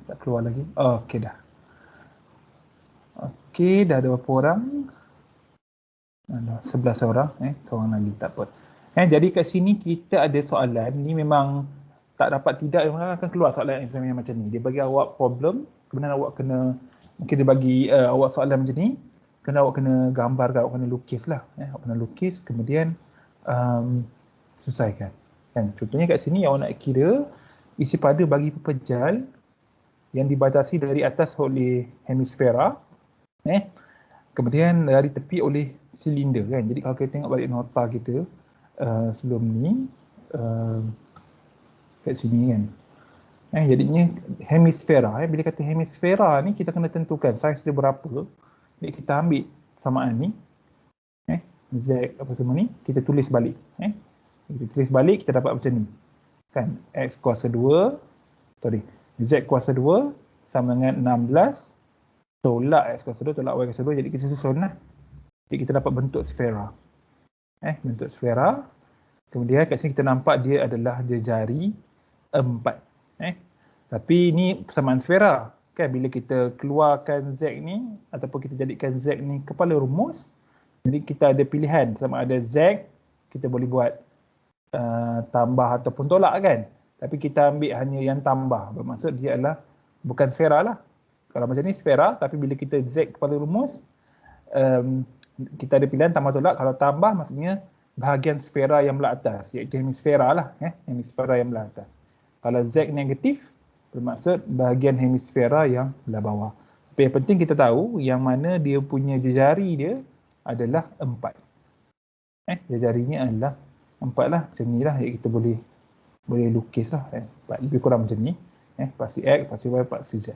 Tak keluar lagi. Okey dah. Okey, dah ada berapa orang? 11 orang. Seorang lagi, tak apa. Jadi kat sini kita ada soalan. Ni memang tak dapat tidak, memang akan keluar soalan exam yang macam ni. Dia bagi awak problem, kemudian awak kena, mungkin dia bagi awak soalan macam ni, kena awak kena gambar, awak kena lukis lah. Awak kena lukis, kemudian selesaikan. Kan? Contohnya kat sini awak nak kira isi pada bagi pepejal yang dibatasi dari atas oleh hemisfera, kemudian dari tepi oleh silinder kan. Jadi kalau kita tengok balik nota kita sebelum ni kat sini kan. Jadinya hemisfera, bila kata hemisfera ni kita kena tentukan saiz dia berapa. Jadi kita ambil samaan ni, Z apa semua ni, kita tulis balik. Kita tulis balik, kita dapat macam ni. Kan, X kuasa 2, Z kuasa 2 sama dengan 16, tolak X kuasa 2, tolak Y kuasa 2, jadi kita susun lah. Jadi kita dapat bentuk sfera. Bentuk sfera. Kemudian kat sini kita nampak dia adalah jejari 4. Tapi ini persamaan sfera. Kan, bila kita keluarkan Z ni, ataupun kita jadikan Z ni kepala rumus, jadi kita ada pilihan sama ada Z, kita boleh buat tambah ataupun tolak kan. Tapi kita ambil hanya yang tambah, bermaksud dia adalah bukan sfera lah. Kalau macam ni sfera, tapi bila kita Z kepala rumus, kita ada pilihan tambah tolak. Kalau tambah maksudnya bahagian sfera yang belah atas, iaitu hemisfera lah, hemisfera yang belah atas. Kalau Z negatif, bermaksud bahagian hemisfera yang belah bawah. Tapi yang penting kita tahu yang mana dia punya jejari dia adalah 4. Jejarinya adalah 4 lah, macam ni lah, kita boleh lukis lah, lebih kurang macam ni. Paksi X, paksi Y, paksi Z.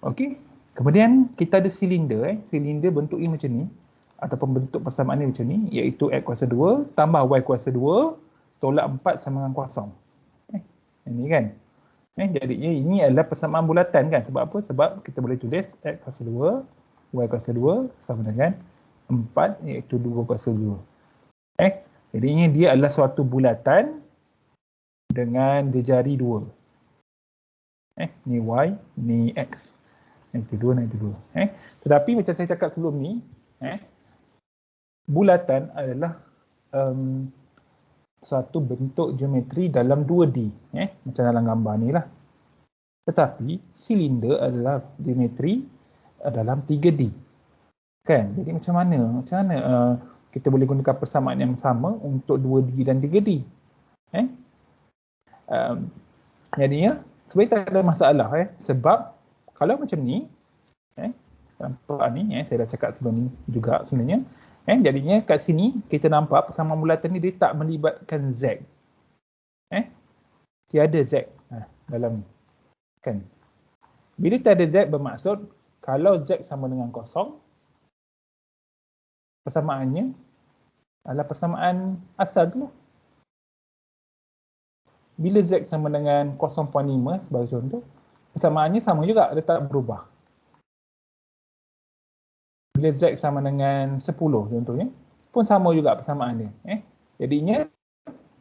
Okey, kemudian kita ada silinder. Silinder bentuknya macam ni, ataupun bentuk persamaan ni macam ni, iaitu X kuasa 2 tambah Y kuasa 2 tolak 4 sama dengan kosong. Ini kan. Jadinya ini adalah persamaan bulatan kan. Sebab apa? Sebab kita boleh tulis X kuasa 2, Y kuasa 2 sama dengan 4, iaitu 2 kuasa 2. Jadinya dia adalah suatu bulatan dengan jejari 2. Ni Y, ni X. Itu 2, itu 2. Tetapi macam saya cakap sebelum ni, bulatan adalah suatu bentuk geometri dalam 2D, macam dalam gambar ni lah. Tetapi silinder adalah geometri dalam 3D. Kan? Jadi macam mana kita boleh gunakan persamaan yang sama untuk 2D dan 3D? Jadinya sebenarnya tak ada masalah, sebab kalau macam ni, nampak ni, saya dah cakap sebelum ni juga sebenarnya, jadinya kat sini kita nampak persamaan bulatan ni dia tak melibatkan Z. Tiada Z dalam ni. Kan? Bila tiada Z bermaksud kalau Z sama dengan kosong, persamaannya adalah persamaan asal tu lah. Bila Z sama dengan 0.5 sebagai contoh, persamaannya sama juga, dia tak berubah. Bila Z sama dengan 10 contohnya, pun sama juga persamaan dia. Jadinya,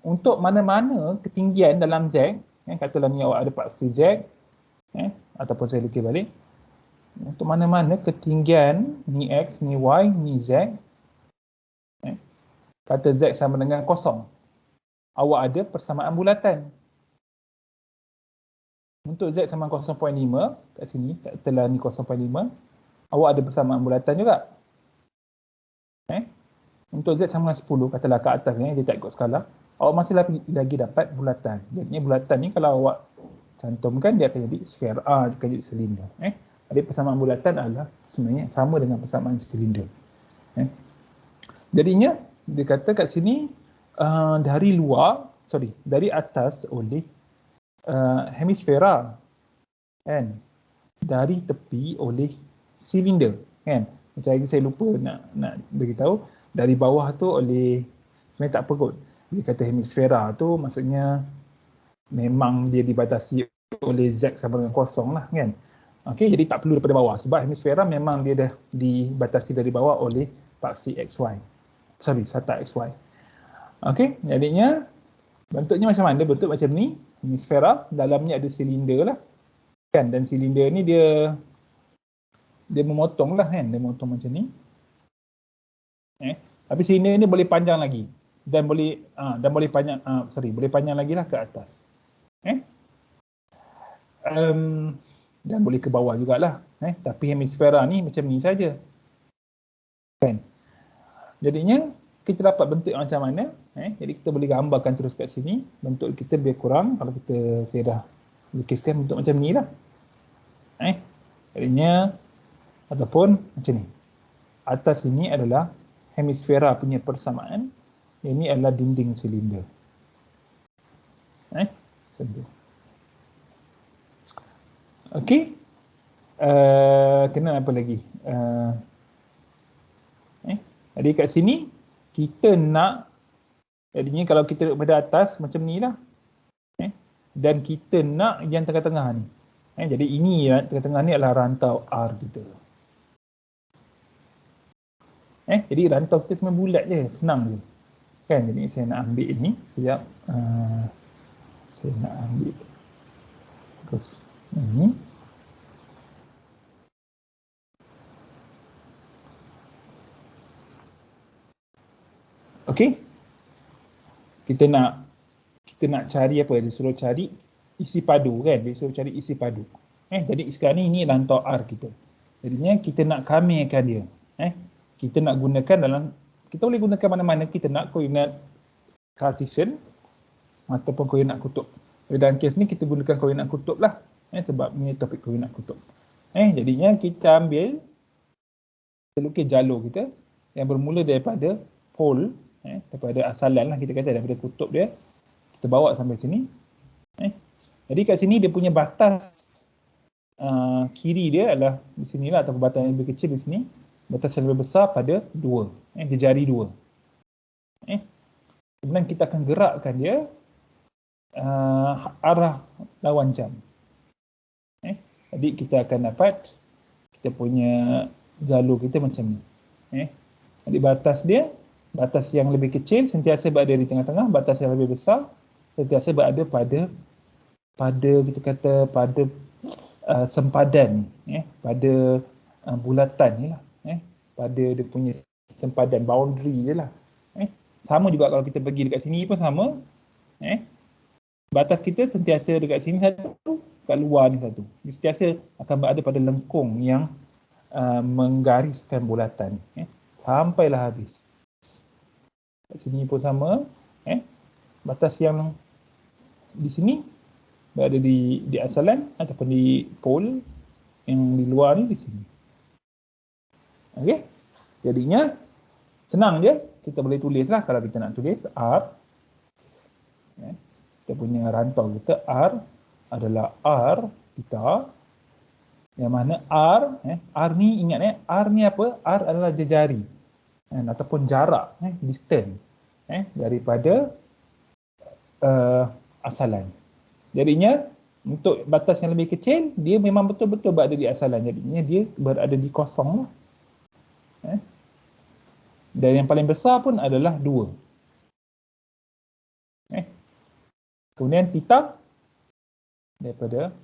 untuk mana-mana ketinggian dalam Z, katalah ni awak ada paksi Z, ataupun saya lukis balik, untuk mana-mana ketinggian ni X, ni Y, ni Z, kata Z sama dengan 0, awak ada persamaan bulatan. Untuk Z sama 0.5, kat sini, katalah ni 0.5, awak ada persamaan bulatan juga. Untuk Z sama dengan 10, katalah kat atas ni, dia tak ikut skala, awak masih lagi dapat bulatan. Jadinya bulatan ni kalau awak cantumkan, dia akan jadi sfera, dia akan jadi silinder. Jadi persamaan bulatan adalah sebenarnya sama dengan persamaan silinder. Jadinya, dia kata kat sini, dari atas oleh hemisfera, kan? Dari tepi oleh silinder, kan? Macam lagi saya lupa nak beritahu, dari bawah tu oleh, sebenarnya tak apa kot. Dia kata hemisfera tu maksudnya memang dia dibatasi oleh Z sama dengan 0 lah, kan? Okey, jadi tak perlu daripada bawah, sebab hemisfera memang dia dah dibatasi dari bawah oleh paksi sata XY. Okey, jadinya bentuknya macam mana? Bentuk macam ni, hemisfera, dalamnya ada silinder lah. Kan, dan silinder ni dia memotong lah kan, dia memotong macam ni. Tapi silinder ni boleh panjang lagi dan boleh panjang, boleh panjang lagi lah ke atas. Dan boleh ke bawah jugalah. Tapi hemisfera ni macam ni saja. Kan? Jadinya kita dapat bentuk macam mana. Jadi kita boleh gambarkan terus kat sini. Bentuk kita biar kurang. Kalau saya dah lukiskan bentuk macam ni lah. Jadinya ataupun macam ni. Atas ini adalah hemisfera punya persamaan. Ini adalah dinding silinder. Macam tu. Okey. Kena apa lagi? Jadi kat sini kita nak, jadinya kalau kita duduk pada atas macam ni lah. Dan kita nak yang tengah-tengah ni. Jadi ini tengah-tengah ni adalah rantau R kita. Jadi rantau kita semua bulat je, senang je. Kan, jadi saya nak ambil ni. Sekejap. Saya nak ambil terus ini. Okey. Kita nak cari apa? Dia suruh cari isi padu kan? Dia suruh cari isi padu. Jadi sekarang ni rantau R kita. Jadinya kita nak kamirkan dia. Kita nak gunakan kita boleh gunakan mana-mana kita nak, koordinat Cartesian ataupun koordinat kutub. Dalam kes ni kita gunakan koordinat kutub lah. Sebab ni topik koordinat kutub. Jadinya kita ambil, kita lukis jalur kita yang bermula daripada pole, daripada asalan lah kita kata, daripada kutub dia. Kita bawa sampai sini. Jadi kat sini dia punya batas kiri dia adalah di sinilah, ataupun batas yang lebih kecil di sini. Batas yang lebih besar pada 2. Di jari 2. Kemudian kita akan gerakkan dia arah lawan jam. Jadi kita akan dapat kita punya jalur kita macam ni. Jadi batas dia, batas yang lebih kecil sentiasa berada di tengah-tengah, batas yang lebih besar sentiasa berada pada kita kata pada sempadan ni, pada bulatan ni lah, pada dia punya sempadan, boundary je lah. Sama juga kalau kita pergi dekat sini pun sama. Batas kita sentiasa dekat sini satu, kat luar ni satu. Dia sentiasa akan berada pada lengkung yang menggariskan bulatan. Sampailah habis. Kat sini pun sama. Batas yang di sini berada di asalan ataupun di pole, yang di luar ni di sini. Okey. Jadinya senang je, kita boleh tulis lah kalau kita nak tulis R. Kita punya rantau kita R adalah R theta, yang mana R ni ingat R ni apa? R adalah jejari ataupun jarak, distance daripada asalan. Jadinya untuk batas yang lebih kecil dia memang betul-betul berada di asalan, jadinya dia berada di kosong lah. Dan yang paling besar pun adalah 2. Kemudian theta daripada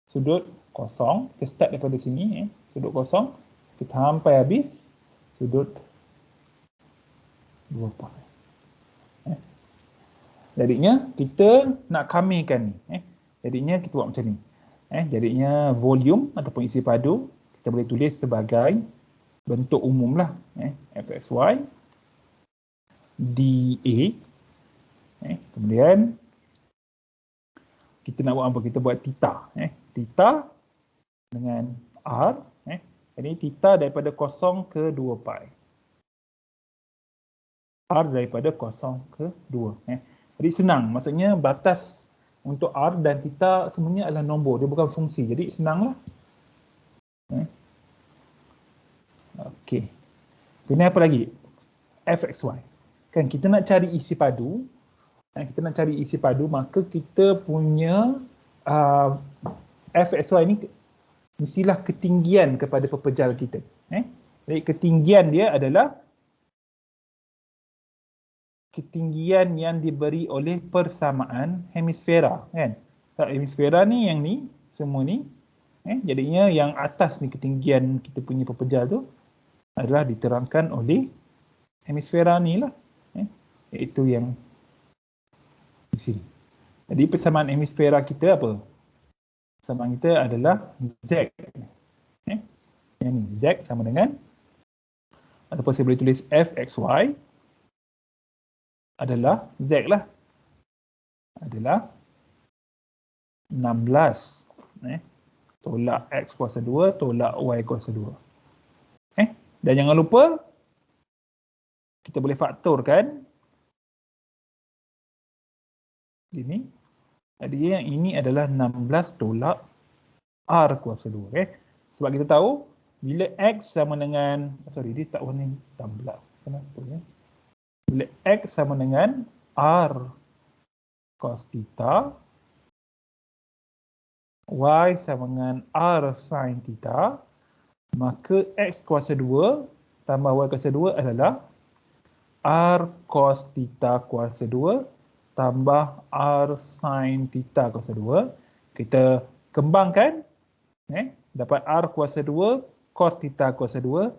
sudut kosong, kita start daripada sini, sudut kosong, kita sampai habis sudut 2 pi. Jadinya kita nak kamirkan ni. Jadinya kita buat macam ni. Jadinya volume ataupun isi padu kita boleh tulis sebagai bentuk umum lah. Fxy dA. Kemudian kita nak buat apa? Kita buat theta. Theta dengan R. Jadi theta daripada 0 ke 2 pi. R daripada 0 ke 2. Jadi senang. Maksudnya batas untuk R dan theta semuanya adalah nombor. Dia bukan fungsi. Jadi senanglah. Okey. Kemudian apa lagi? Fxy. Kan kita nak cari isi padu. Maka kita punya Fxy ni mestilah ketinggian kepada pepejal kita. Jadi ketinggian dia adalah ketinggian yang diberi oleh persamaan hemisfera, kan? Hemisfera ni yang ni, semua ni. Jadinya yang atas ni ketinggian kita punya pepejal tu adalah diterangkan oleh hemisfera ni lah. Iaitu yang di sini. Jadi persamaan hemisfera kita apa? Persamaan kita adalah Z. Yang ni, Z sama dengan, ataupun saya boleh tulis Fxy adalah Z lah. Adalah 16. Tolak X kuasa 2, tolak Y kuasa 2. Dan jangan lupa, kita boleh faktorkan ini. Jadi yang ini adalah 16 tolak R kuasa 2. Sebab kita tahu, bila X sama dengan, dia tak warna hitam pula. Kenapa ya? Bila X sama dengan R cos theta, Y sama dengan R sin theta, maka X kuasa 2 tambah Y kuasa 2 adalah R cos theta kuasa 2 tambah R sin theta kuasa 2. Kita kembangkan, dapat R kuasa 2 cos theta kuasa 2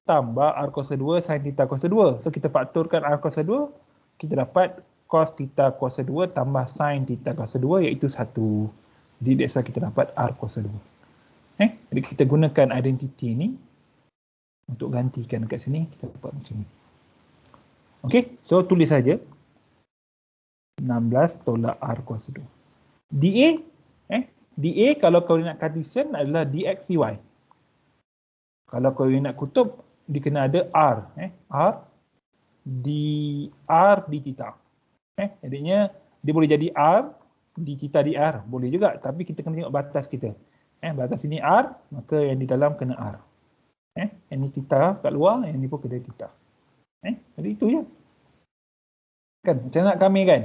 tambah R kuasa 2 sin theta kuasa 2. So kita faktorkan R kuasa 2, kita dapat cos theta kuasa 2 tambah sin theta kuasa 2 iaitu 1. Jadi that's why kita dapat R kuasa 2. Jadi kita gunakan identiti ni untuk gantikan dekat sini, kita dapat macam ni. Okey, so tulis saja 16 tolak R kuasa 2. dA, dA kalau koordinat Cartesian adalah dx dy. Kalau koordinat kutub, dia kena ada R. R di theta. Jadinya, dia boleh jadi R di theta di R. Boleh juga, tapi kita kena tengok batas kita. Batas ini R, maka yang di dalam kena R. Yang ni theta kat luar, yang ni pun kena theta. Jadi itu je. Kan, macam nak kami kan?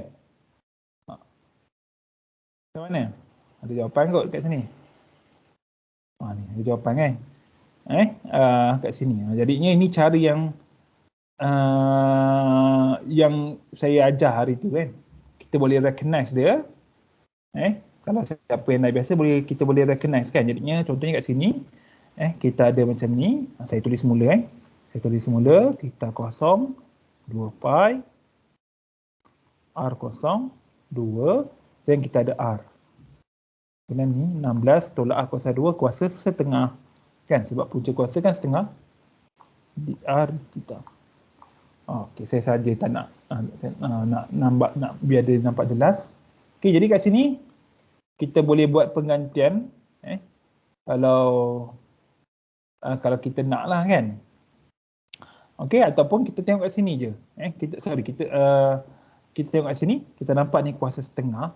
Macam mana? Ada jawapan kot kat sini. Ni ada jawapan kan? Kat sini. Jadinya ini cara yang saya ajar hari tu kan. Kita boleh recognize dia. Kalau siapa yang dah biasa kita boleh recognize kan. Jadinya contohnya kat sini kita ada macam ni. Saya tulis semula Saya tulis semula theta kosong 2 pi R kosong 2 dan kita ada R. Kemudian ni 16 tolak R kuasa 2 kuasa setengah. Kan sebab punca kuasa kan setengah dr theta. Okey, saya saja tak nak nampak, nak biar dia nampak jelas. Okey, jadi kat sini kita boleh buat penggantian kalau kita nak lah kan. Okey, ataupun kita tengok kat sini je. Kita tengok kat sini, kita nampak ni kuasa setengah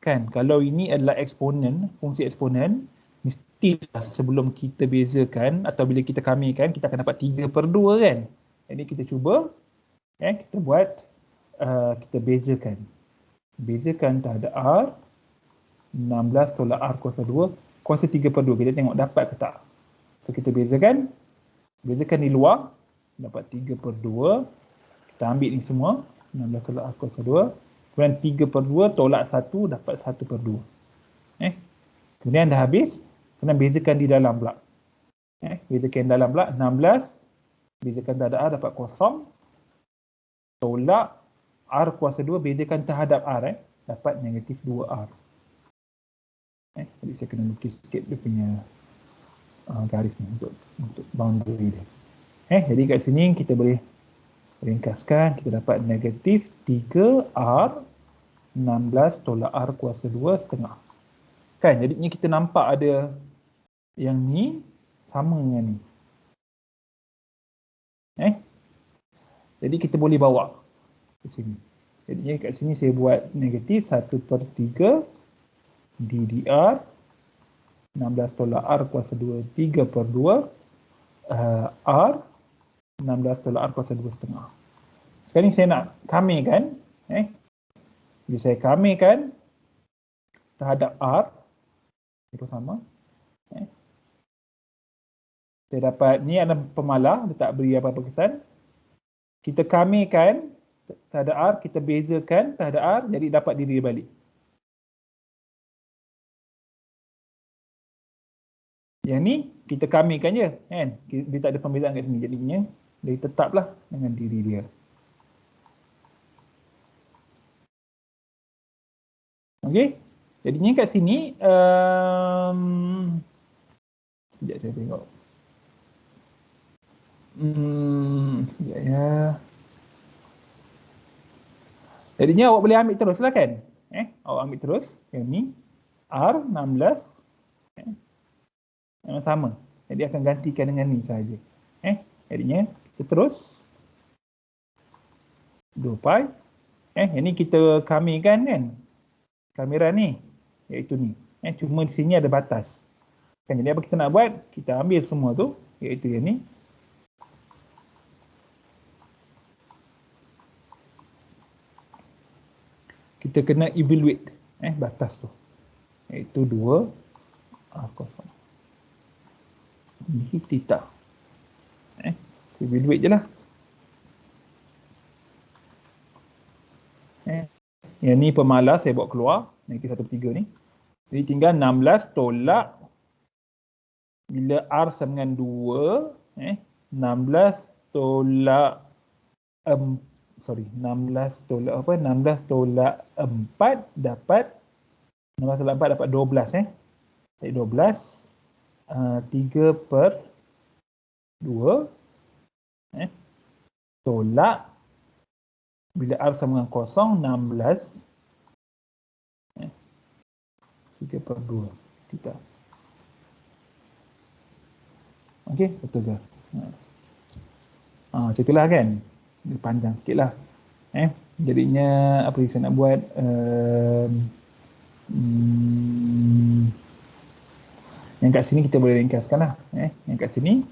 kan. Kalau ini adalah eksponen, fungsi eksponen, mestilah sebelum kita bezakan atau bila kita kamikan, kita akan dapat 3/2 kan. Jadi kita cuba kita buat kita bezakan. Bezakan terhadap R 16 tolak R kuasa 2 kuasa 3/2. Kita tengok dapat ke tak. So kita bezakan di luar dapat 3/2. Kita ambil ni semua 16 tolak R kuasa 2. Kemudian 3/2 tolak 1 dapat 1/2. Kemudian dah habis, kena bezakan di dalam pula. Bezakan dalam pula 16 bezakan terhadap R dapat kosong tolak R kuasa 2 bezakan terhadap R dapat negatif 2R. Jadi saya kena lukis sikit dia punya garis ni untuk boundary dia. Jadi kat sini kita boleh ringkaskan, kita dapat negatif 3R 16 tolak R kuasa 2 setengah. Kan, jadinya kita nampak ada yang ni sama dengan ni. Jadi kita boleh bawa ke sini. Jadinya kat sini saya buat negatif 1/3 DDR 16 tolak R kuasa 2 3/2 R 16 tolak R kuasa 2 setengah. Sekarang ni saya nak kamikan. Bila saya kamikan terhadap R, itu sama. Saya dapat, ni ada pemalar, dia tak beri apa-apa kesan. Kita kamikan terhadap R, kita bezakan terhadap R, jadi dapat diri balik. Yang ni kita kamikan je kan. Dia tak ada pembezaan kat sini. Jadinya dia tetaplah dengan diri dia. Okey. Jadinya kat sini sekejap saya tengok. Sekejap ya. Jadinya awak boleh ambil terus lah kan. Awak ambil terus. Yang ni R16 yang sama. Jadi akan gantikan dengan ni saja. Jadinya kita terus 2 pi. Yang ni kita kamikan kan. Kamera ni. Iaitu ni. Cuma di sini ada batas. Kan, jadi apa kita nak buat? Kita ambil semua tu. Iaitu yang ni. Kita kena evaluate batas tu. Iaitu 2 R0. Ini theta. Evaluate je lah. Yang ni pemalas saya bawa keluar. Negatif 1/3 ni. Jadi tinggal 16 tolak bila R sama dengan 2. 16 tolak 16 tolak apa? 16 tolak 4 dapat 16 tolak 4 dapat 12 Jadi 12 3/2 tolak bila R sama dengan kosong 16 3/2 theta. Okey, betul ke? Macam itulah kan. Dia panjang sikit lah. Jadinya apa yang saya nak buat? Yang kat sini kita boleh ringkaskan lah. Yang kat sini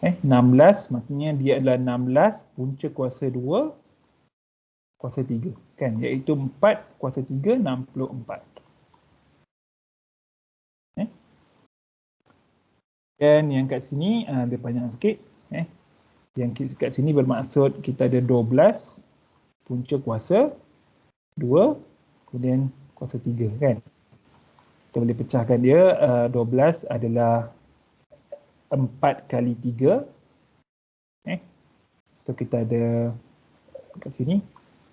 16 maksudnya dia adalah 16 punca kuasa 2 kuasa 3 kan, iaitu 4 kuasa 3 64. Dan yang kat sini dia panjang sikit. Yang kat sini bermaksud kita ada 12 punca kuasa 2 kemudian kuasa 3 kan. Kita boleh pecahkan dia. 12 adalah 4 kali 3. So kita ada kat sini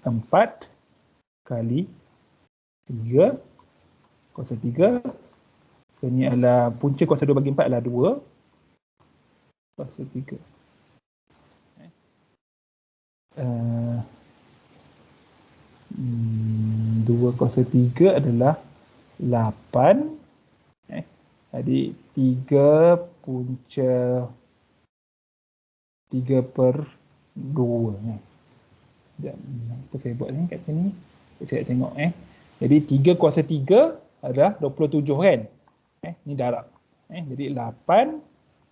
4 kali 3 kuasa 3. So ni adalah punca kuasa 2 bagi 4 adalah 2 kuasa 3. 2 kuasa 3 adalah 8. Jadi 3 punca 3/2. Dan apa saya buat ni kat sini? Saya tengok Jadi 3 kuasa 3 adalah 27 kan? Ni darab. Jadi 8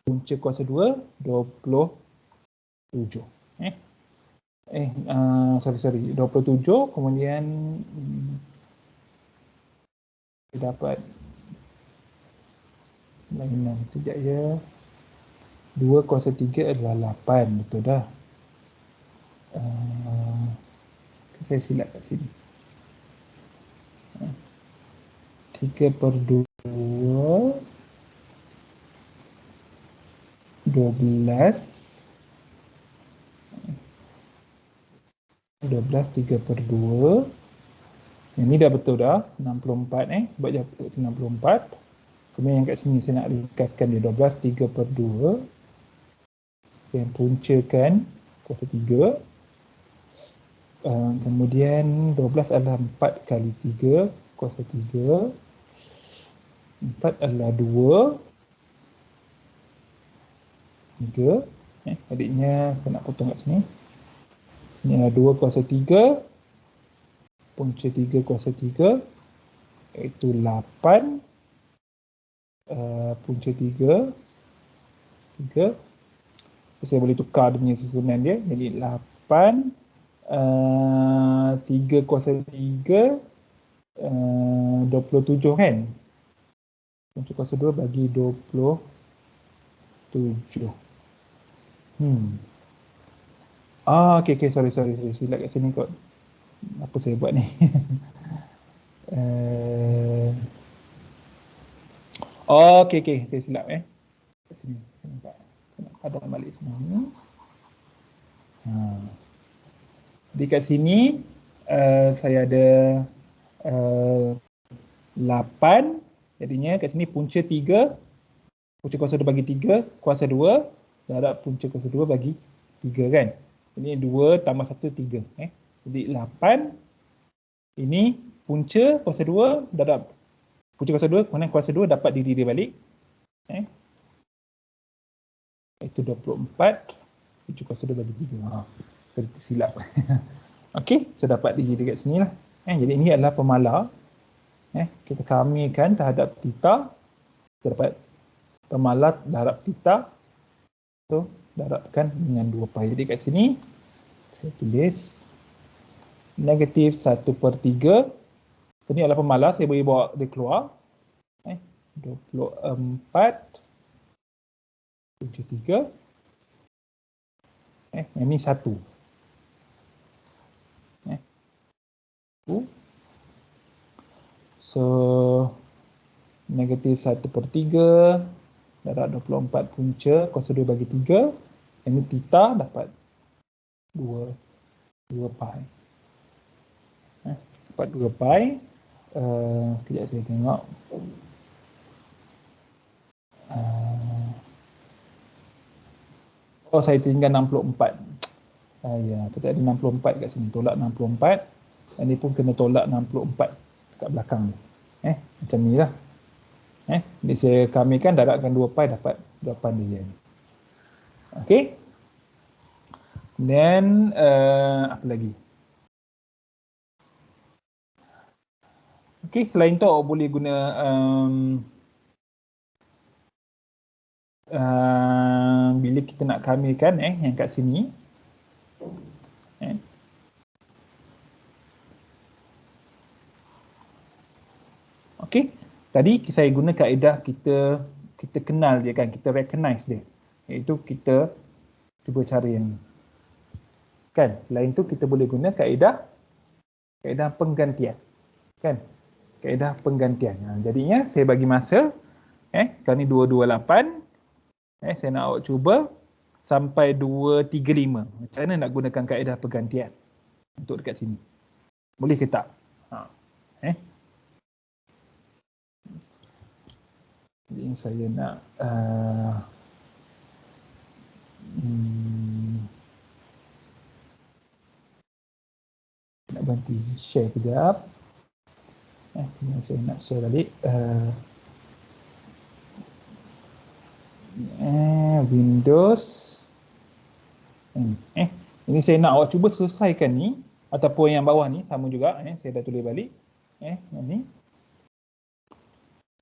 punca kuasa 2 27. Sorry 27 kemudian kita dapat mainan sekejap ya. 2 kuasa 3 adalah 8, betul dah. Saya silap kat sini. 3/2 12 3/2. Yang ni dah betul dah 64 sebab dia kat 94. Kemudian yang kat sini saya nak ringkaskan dia 12 3/2. Saya puncakan kuasa 3. Kemudian 12 adalah 4 kali 3 kuasa 3. 4 adalah 2 3. Adiknya saya nak potong kat sini. Sini adalah 2 kuasa 3 punca 3 kuasa 3 iaitu 8 punca 3 3. Saya boleh tukar dia punya susunan dia. Jadi 8 3 kuasa 3 27 kan. Punca kuasa 2 bagi 27. Okay, sorry. Silap kat sini kot. Apa saya buat ni? Oh, okey, okey. Saya silap kat sini. Nampak. Nak padam balik semua ni. Ha. Di kat sini saya ada 8. Jadinya kat sini punca 3, punca kuasa 2 bagi 3, kuasa 2 darab punca kuasa 2 bagi 3 kan. Ini 2 tambah 1, 3. Jadi 8. Ini punca kuasa 2 darab punca kuasa 2, kemudian kuasa 2 dapat diri dia balik. Itu 24. Punca kuasa 2 bagi 3. Saya tersilap. Okey, saya dapat diri dekat sini lah. Jadi ini adalah pemalar. Kita kamikan terhadap theta. Kita dapat pemalar darab theta. So, darabkan dengan 2 pi. Jadi kat sini, saya tulis negatif 1/3. Ini adalah pemalar, saya boleh bawa dia keluar. 24/3. Yang ni 1. So, negatif 1/3 darab 24 punca kuasa 2 bagi 3. Yang ni theta dapat 2 pi. Dapat 2 pi. Sekejap saya tengok. Oh, saya tinggal 64. Ya, kita ada 64 kat sini. Tolak 64. Dan ni pun kena tolak 64 kat belakang ni. Macam ni lah. Jadi saya kamikan darabkan 2 pi dapat jawapan dia ni. Okey. Then apa lagi? Okey, selain tu awak boleh guna bila kita nak kamikan yang kat sini. Okey. Tadi saya guna kaedah kita kenal dia kan, kita recognize dia. Iaitu kita cuba cari yang ni. Kan? Selain tu kita boleh guna kaedah penggantian. Kan? Kaedah penggantian. Jadinya saya bagi masa sekarang ni 228. Saya nak awak cuba sampai 235. Macam mana nak gunakan kaedah penggantian untuk dekat sini? Boleh ke tak? Jadi saya nak nak berhenti share kejap. Saya nak share balik. Windows. Ini saya nak awak cuba selesaikan ni ataupun yang bawah ni sama juga. Saya dah tulis balik. Yang ni.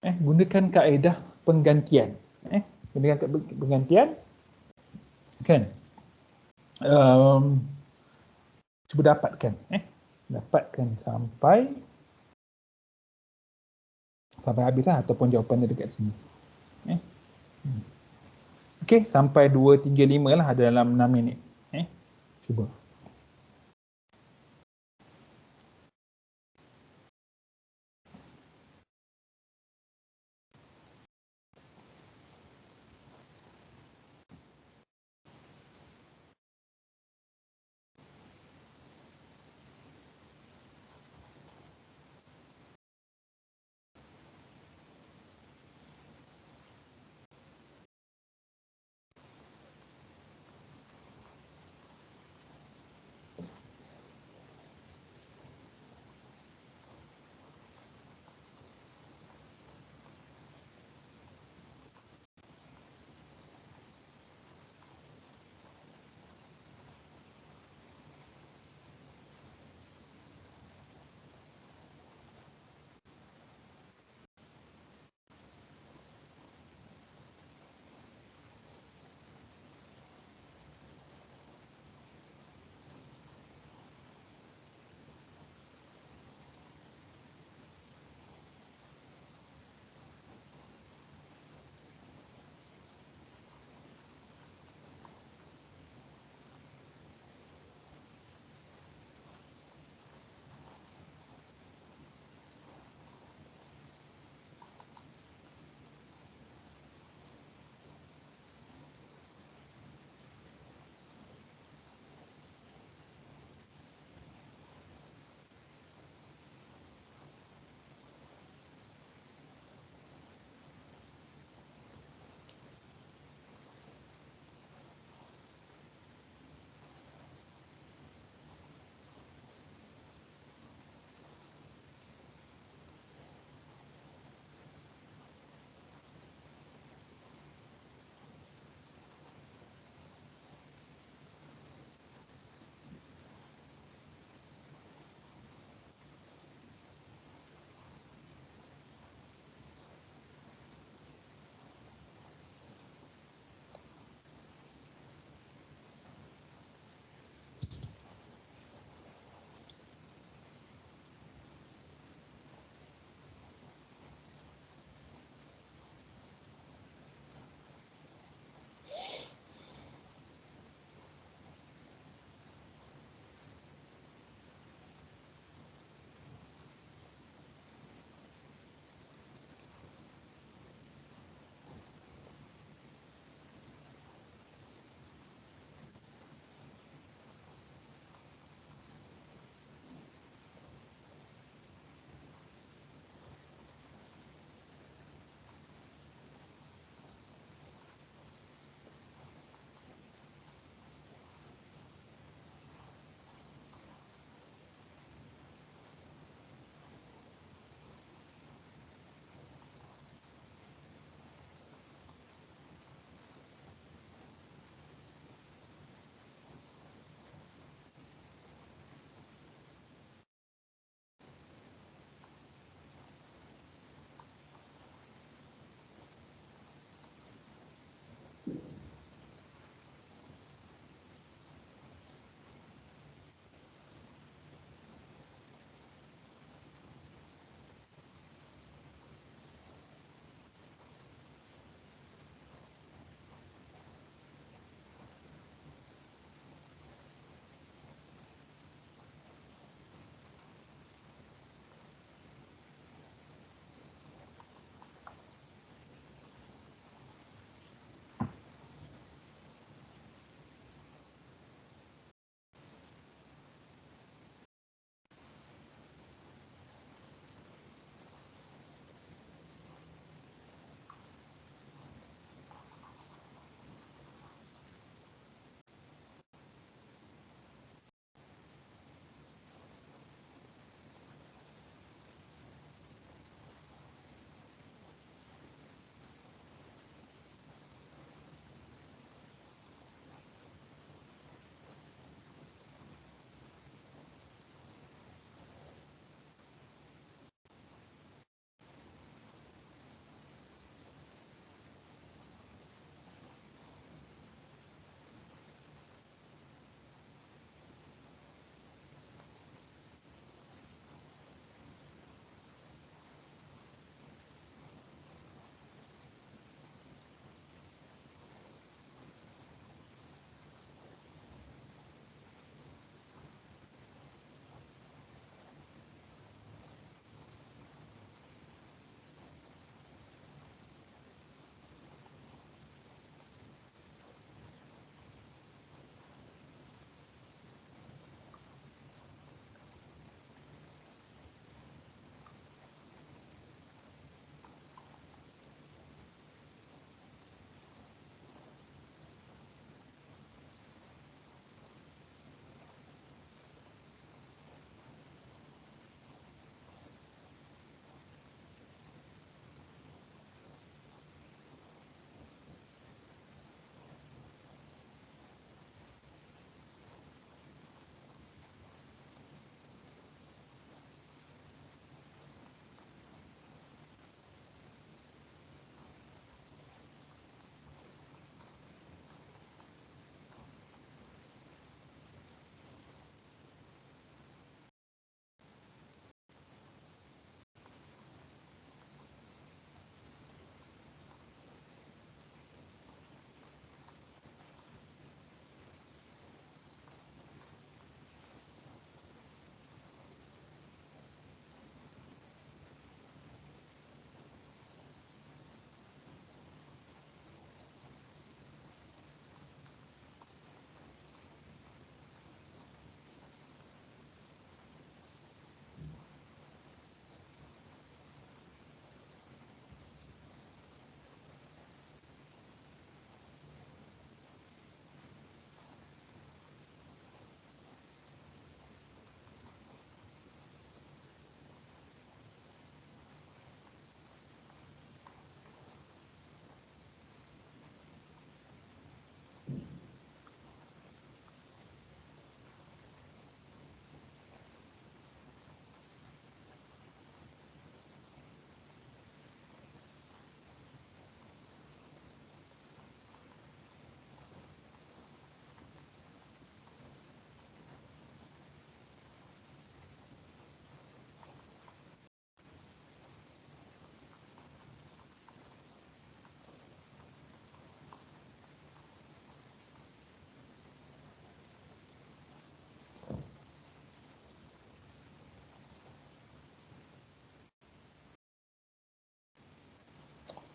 Gunakan kaedah penggantian. Gunakan penggantian. Kan? Cuba dapatkan. Dapatkan sampai habis lah ataupun jawapan dia dekat sini. Okey, sampai 235 lah ada dalam 6 minit. Cuba.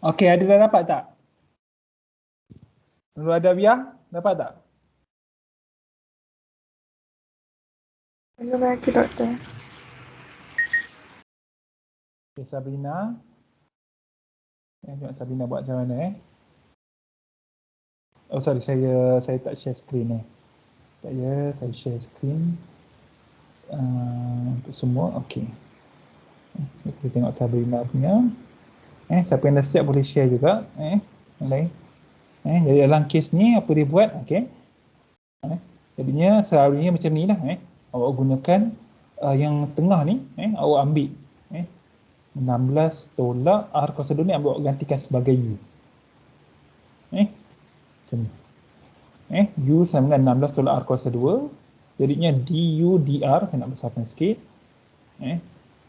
Okey, ada dah dapat tak? Nurul Adawiyah, dapat tak? Belum lagi doktor. Okay, Sabrina. Tengok Sabrina buat macam mana Oh sorry, saya tak share screen Tak ya, saya share screen untuk semua. Okey. Kita tengok Sabrina punya. Siapa yang dah siap boleh share juga. Yang lain. Jadi dalam kes ni apa dia buat? Okey. Jadinya selalunya macam ni lah. Awak gunakan yang tengah ni. Awak ambil 16 tolak R kuasa 2 ni awak gantikan sebagai U. Macam ni. U sama dengan 16 tolak R kuasa 2. Jadinya du dr, saya nak besarkan sikit.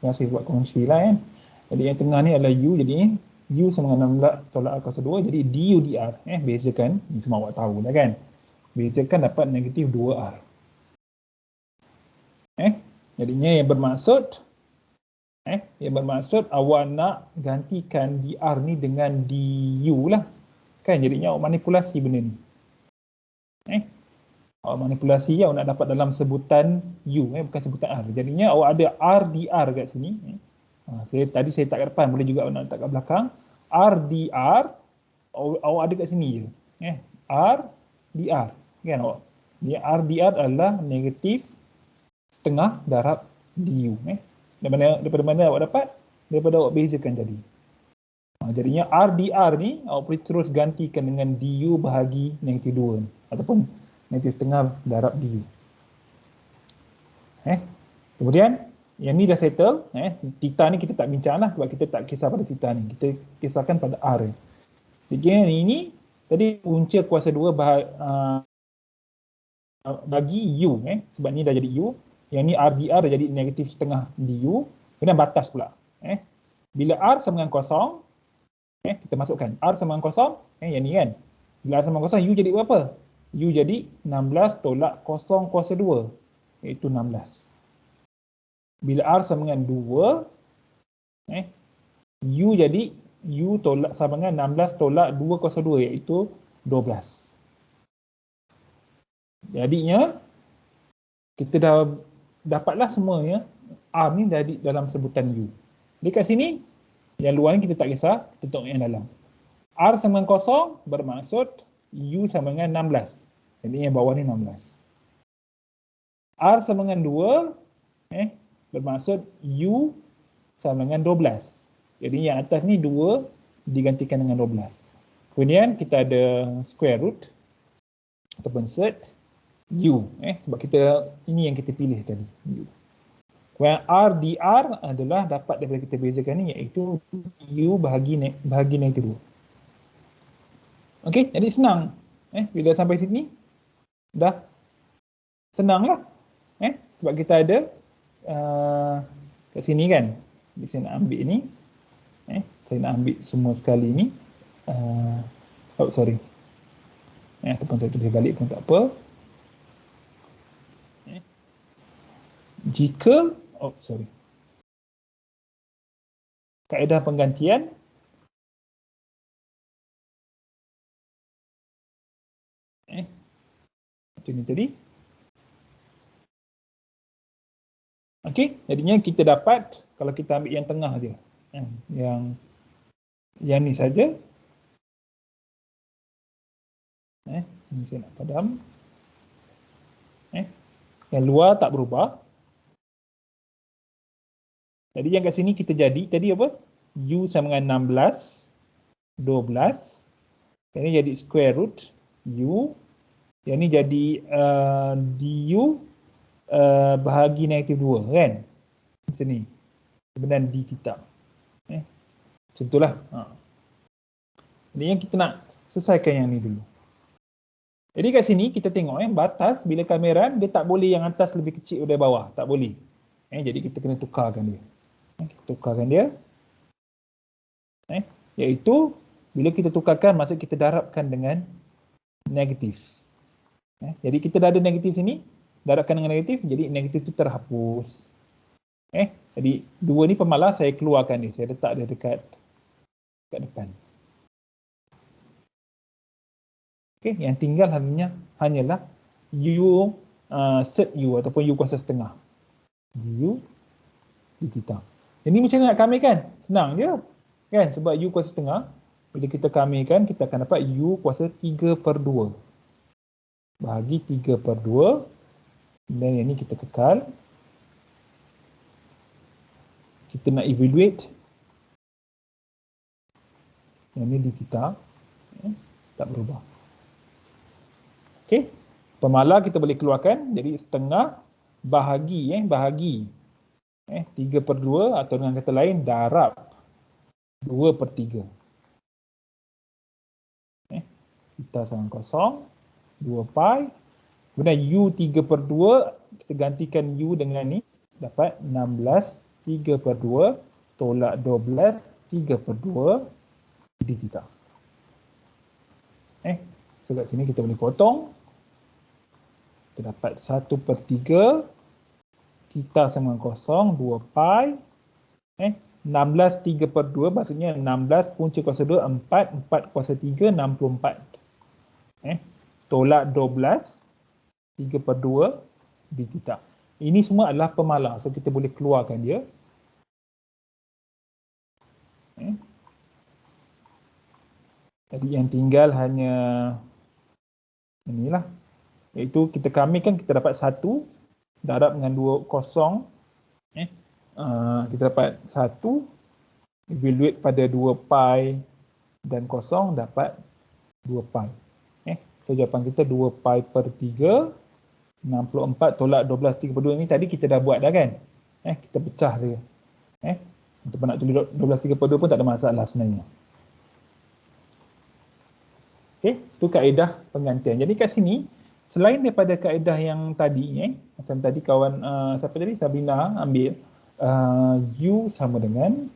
Saya buat kongsi lah kan. Jadi yang tengah ni adalah U, jadi U sama dengan 16 tolak R kuasa 2, jadi du dr. Bezakan, ni semua awak tahu lah kan. Bezakan dapat negatif 2R. Jadinya yang bermaksud awak nak gantikan dr ni dengan du lah. Kan, jadinya awak manipulasi benda ni. Awak manipulasi awak nak dapat dalam sebutan U, bukan sebutan R. Jadinya awak ada R dr kat sini. Tadi saya tak kat depan, boleh juga awak nak letak kat belakang. R dr, awak ada kat sini je. R dr. Kan awak? R dr adalah negatif setengah darab du. Daripada mana awak dapat? Daripada awak bezakan tadi. Jadinya R dr ni awak boleh terus gantikan dengan du bahagi negatif 2 ni. Ataupun negatif setengah darab du. Kemudian yang ni dah settle. Theta ni kita tak bincang lah sebab kita tak kisah pada theta ni. Kita kisahkan pada R. Jadi yang ini tadi punca kuasa 2 bagi U. Sebab ni dah jadi U. Yang ni R dr dah jadi negatif setengah du. Kemudian batas pula. Bila R sama dengan kosong, kita masukkan R sama dengan kosong. Yang ni kan. Bila R sama dengan kosong, U jadi berapa? U jadi 16 tolak kosong kuasa 2, iaitu 16. Bila R sama dengan 2, U jadi U tolak sama dengan 16 tolak 2 kuasa 2, iaitu 12. Jadinya, kita dah dapatlah semuanya, R ni jadi dalam sebutan U. Dekat sini, yang luar ni kita tak kisah, kita tengok yang dalam. R sama dengan kosong bermaksud U sama dengan 16. Jadi yang bawah ni 16. R sama dengan 2, bermaksud U sama dengan 12. Jadi yang atas ni 2 digantikan dengan 12. Kemudian kita ada square root ataupun set U. Sebab ini yang kita pilih tadi. U. Kemudian R dr adalah dapat daripada kita bezakan ni, iaitu U bahagi negatif 2. Okey, jadi senang. Bila sampai sini, dah senang lah. Sebab kita ada kat sini kan. Jadi saya nak ambil ni. Saya nak ambil semua sekali ni. Sorry. Ataupun saya tulis balik pun tak apa. Jika, kaedah penggantian macam ni tadi. Okey, jadinya kita dapat kalau kita ambil yang tengah je. Yang ni saja. Ini saya nak padam. Yang luar tak berubah. Jadi yang kat sini kita jadi tadi apa? U sama dengan 16, 12. Yang ni jadi square root U. Yang ni jadi du bahagi negatif 2 kan? Macam ni. Sebenarnya d theta. Macam itulah. Jadi yang kita nak selesaikan yang ni dulu. Jadi kat sini kita tengok batas bila kamera dia tak boleh yang atas lebih kecil dari bawah. Tak boleh. Jadi kita kena tukarkan dia. Kita tukarkan dia. Iaitu bila kita tukarkan maksud kita darabkan dengan negatif. Jadi kita dah ada negatif sini. Darabkan dengan negatif, jadi negatif itu terhapus. Jadi 2 ni pemalas saya keluarkan dia. Saya letak dia dekat depan. Okey, yang tinggal hanyalah U set U ataupun U kuasa setengah. U di theta. Jadi macam mana nak kamikan? Senang je. Kan? Sebab U kuasa setengah, bila kita kamikan, kita akan dapat U kuasa 3/2. Bahagi 3/2. Dan yang ni kita kekal. Kita nak evaluate. Yang ni di theta. Tak berubah. Okey. Pemala kita boleh keluarkan. Jadi setengah bahagi 3/2 atau dengan kata lain darab 2/3. Theta sama kosong 2 pi. Kemudian U 3/2 kita gantikan U dengan ni dapat 16 3/2 tolak 12 3/2 di theta. So kat sini kita boleh potong. Kita dapat 1/3 theta sama kosong 2 pi 16 3/2 maksudnya 16 punca kuasa 2 4 kuasa 3 64 tolak 12 3/2 di theta. Ini semua adalah pemala, so kita boleh keluarkan dia. Jadi yang tinggal hanya inilah, iaitu kita kamikan kita dapat 1 darab dengan 2 kosong. Kita dapat 1 evaluate pada 2 pi dan kosong dapat 2 pi. So jawapan kita 2 pi per 3 64 tolak 12 3/2 ni tadi kita dah buat dah kan. Kita pecah dia. Untuk nak tulis 12 3/2 pun tak ada masalah sebenarnya. Okey, tu kaedah penggantian. Jadi kat sini selain daripada kaedah yang tadi macam tadi kawan siapa tadi Sabrina ambil U sama dengan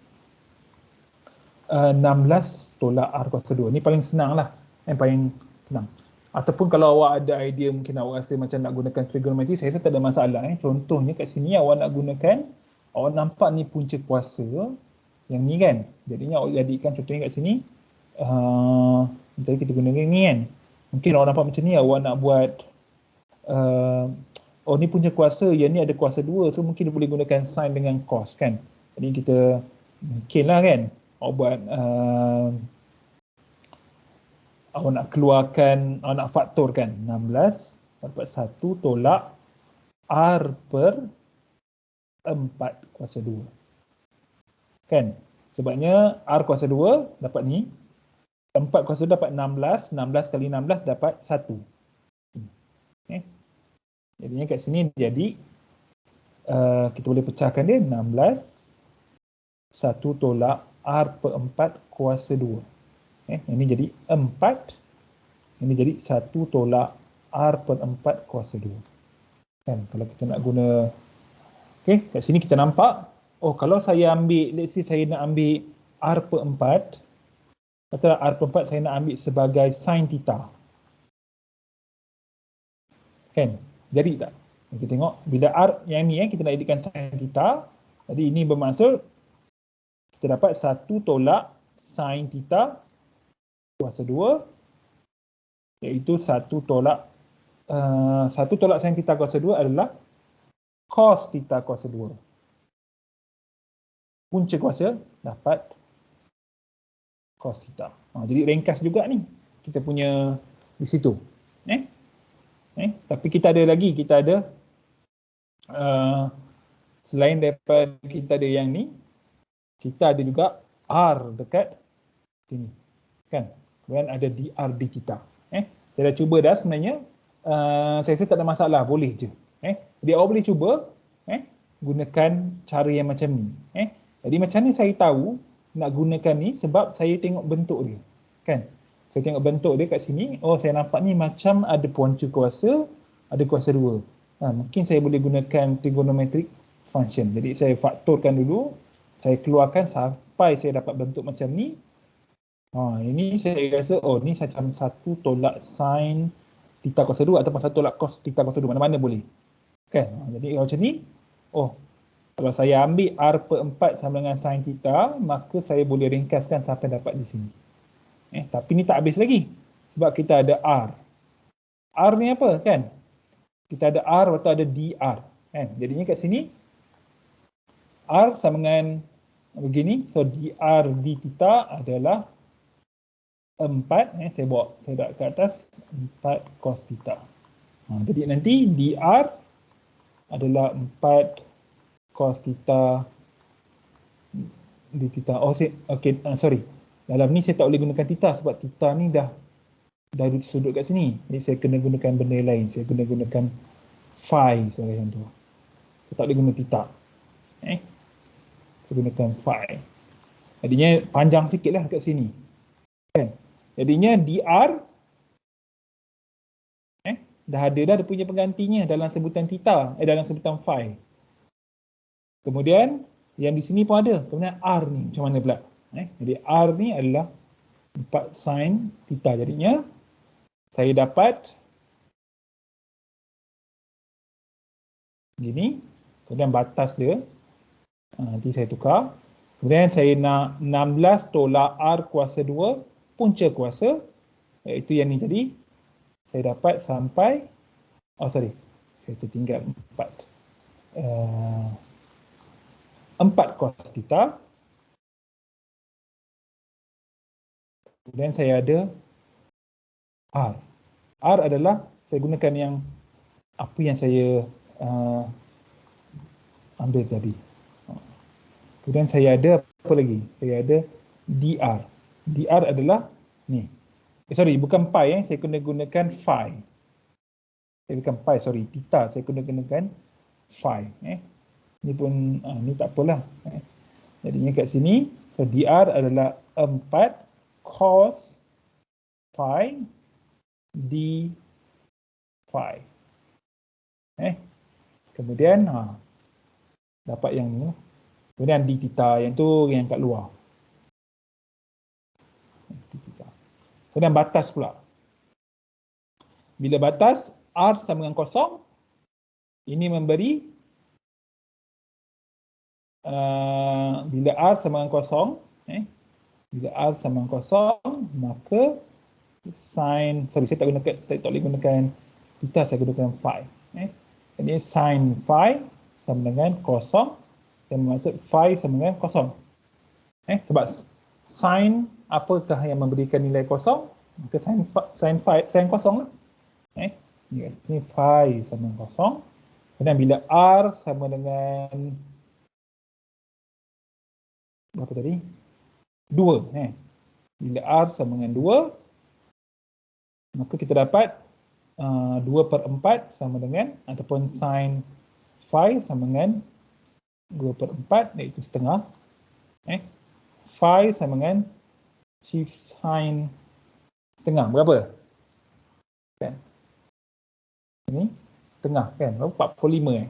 16 tolak R kuasa 2. Ni paling senang lah. Yang paling senang. Ataupun kalau awak ada idea mungkin awak rasa macam nak gunakan trigonometri, saya rasa tak ada masalah. Contohnya kat sini awak nak gunakan, awak nampak ni punca kuasa yang ni kan. Jadinya awak jadikan contohnya kat sini, tadi kita gunakan ni kan. Mungkin awak nampak macam ni, awak nak buat, oh ni punca kuasa, yang ni ada kuasa 2. So mungkin dia boleh gunakan sin dengan cos kan. Jadi kita, mungkin lah kan, awak buat, awak nak keluarkan, awak nak faktorkan 16 dapat 1 tolak R per 4 kuasa 2. Kan? Sebabnya R kuasa 2 dapat ni, 4 kuasa 2 dapat 16, 16 kali 16 dapat 1. Jadinya kat sini jadi, kita boleh pecahkan dia 16, 1 tolak R per 4 kuasa 2. Ini jadi 4, ini jadi 1 tolak R per 4 kuasa 2. Kan, kalau kita nak guna, okay, kat sini kita nampak, oh kalau saya ambil, let's say saya nak ambil R per 4, katalah R per 4 saya nak ambil sebagai sin theta. Kan, jadi tak? Kita tengok, bila R yang ni kita nak jadikan sin theta, jadi ini bermaksud, kita dapat 1 tolak sin theta kuasa 2, iaitu 1 tolak sin theta kuasa 2 adalah cos theta kuasa 2. Punca kuasa dapat cos theta. Jadi ringkas juga ni kita punya di situ. Tapi kita ada lagi, kita ada selain daripada kita ada yang ni, kita ada juga R dekat sini. Kan? Kemudian ada dr d theta. Saya dah cuba dah sebenarnya. Saya rasa tak ada masalah, boleh je. Jadi awak boleh cuba gunakan cara yang macam ni. Jadi macam ni saya tahu nak gunakan ni sebab saya tengok bentuk dia. Kan? Saya tengok bentuk dia kat sini. Oh, saya nampak ni macam ada punca kuasa, ada kuasa 2. Mungkin saya boleh gunakan trigonometric function. Jadi saya faktorkan dulu, saya keluarkan sampai saya dapat bentuk macam ni. Ini saya rasa, oh ni macam 1 tolak sin theta kuasa 2 ataupun 1 tolak cos theta kuasa 2, mana-mana boleh. Kan? Jadi kalau macam ni, oh kalau saya ambil R per 4 sama dengan sin theta, maka saya boleh ringkaskan sampai dapat di sini. Tapi ni tak habis lagi. Sebab kita ada R. R ni apa kan? Kita ada R atau ada dr kan? Jadinya kat sini R sama dengan begini. So dr d theta adalah 4, saya bawa ke atas 4 cos theta. Jadi nanti dr adalah 4 cos theta d theta. Oh, okay, sorry. Dalam ni saya tak boleh gunakan theta sebab theta ni dah sudut kat sini. Jadi saya kena gunakan benda lain. Saya kena gunakan phi sebagai contoh. Saya tak boleh guna theta. Saya gunakan phi. Jadinya panjang sikit lah kat sini. Kan? Jadinya dr dah ada dah dia punya penggantinya dalam sebutan theta, dalam sebutan phi. Kemudian yang di sini pun ada. Kemudian r ni macam mana pula? Jadi r ni adalah 4 sin theta. Jadinya saya dapat gini. Kemudian batas dia nanti saya tukar. Kemudian saya nak 16 tolak r kuasa 2 punca kuasa, iaitu yang ni tadi. Saya dapat sampai, saya tertinggal 4 cos theta. Kemudian saya ada R. R adalah, saya gunakan yang apa yang saya ambil tadi. Kemudian saya ada apa lagi? Saya ada dr. Dr adalah ni. Bukan pi, saya kena gunakan phi. Bukan pi, theta. Saya kena gunakan phi. Ni pun, ni tak apalah. Jadinya kat sini, so dr adalah 4 cos phi d phi. Kemudian, dapat yang ni. Kemudian d theta, yang tu yang kat luar. Kemudian batas pula. Bila batas R sama dengan kosong, ini memberi bila R sama dengan kosong, bila R sama dengan kosong, maka sin, saya tak boleh gunakan theta, saya gunakan phi. Jadi sin phi sama dengan kosong, yang bermaksud phi sama dengan kosong. Sebab sin apakah yang memberikan nilai kosong? Maka sin kosong lah. Ini phi sama dengan kosong. Kemudian bila R sama dengan berapa tadi? 2. Bila R sama dengan 2, maka kita dapat 2/4 sama dengan, ataupun sin phi sama dengan 2/4, iaitu setengah. Phi sama dengan sin setengah. Berapa? Kan? Ini setengah kan? 45.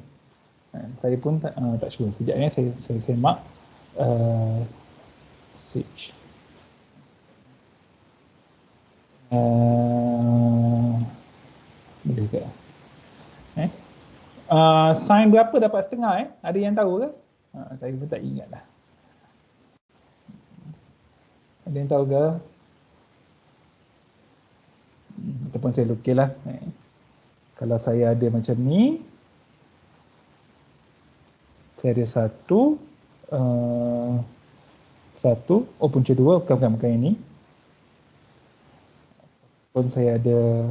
Saya pun tak sure. Sekejap ni saya mark. Switch. Boleh ke? Sin berapa dapat setengah? Ada yang tahu ke? Saya pun tak ingat lah. Ada yang tahu ke? Ataupun saya lukislah. Kalau saya ada macam ni, saya ada satu, punca 2, bukan yang ini. Pun saya ada,